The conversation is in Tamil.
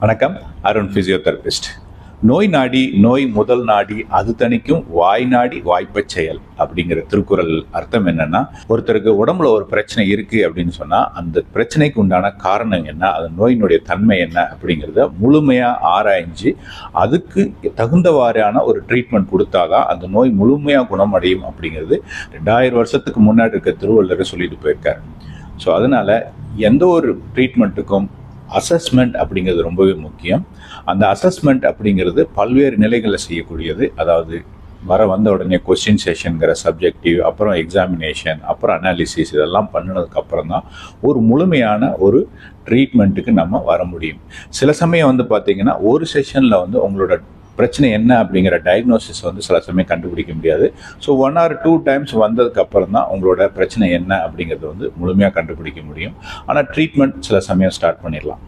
வணக்கம். அருண் பிசியோதெரபிஸ்ட். நோய் நாடி நோய் முதல் நாடி அது தணிக்கும் வாய் நாடி வாய்ப்பச் செயல் அப்படிங்கிற திருக்குறள் அர்த்தம் என்னன்னா, ஒருத்தருக்கு உடம்புல ஒரு பிரச்சனை இருக்கு அப்படின்னு சொன்னா அந்த பிரச்சனைக்கு உண்டான காரணம் என்ன, அது நோயினுடைய தன்மை என்ன அப்படிங்கிறத முழுமையா ஆராய்ஞ்சு அதுக்கு தகுந்தவாறான ஒரு ட்ரீட்மெண்ட் கொடுத்தாதான் அந்த நோய் முழுமையா குணமடையும் அப்படிங்கிறது 2000 வருஷத்துக்கு முன்னாடி இருக்க திருவள்ளுவர் சொல்லிட்டு போயிருக்காரு. ஸோ அதனால எந்த ஒரு ட்ரீட்மெண்ட்டுக்கும் அசஸ்மெண்ட் அப்படிங்கிறது ரொம்பவே முக்கியம். அந்த அசஸ்மெண்ட் அப்படிங்கிறது பல்வேறு நிலைகளில் செய்யக்கூடியது. அதாவது வந்த உடனே கொஸ்டின் செஷனுங்கிற சப்ஜெக்டிவ், அப்புறம் எக்ஸாமினேஷன், அப்புறம் அனாலிசிஸ், இதெல்லாம் பண்ணினதுக்கு அப்புறம் தான் ஒரு முழுமையான ஒரு ட்ரீட்மெண்ட்டுக்கு நம்ம வர முடியும். சில சமயம் பார்த்தீங்கன்னா ஒரு செஷனில் உங்களோட பிரச்சனை என்ன அப்படிங்கிற டயக்னோசிஸ் சில சமயம் கண்டுபிடிக்க முடியாது. ஸோ 1 or 2 டைம்ஸ் வந்ததுக்கு அப்புறம் தான் உங்களோட பிரச்சனை என்ன அப்படிங்கிறது முழுமையாக கண்டுபிடிக்க முடியும். ஆனால் ட்ரீட்மெண்ட் சில சமயம் ஸ்டார்ட் பண்ணிடலாம்.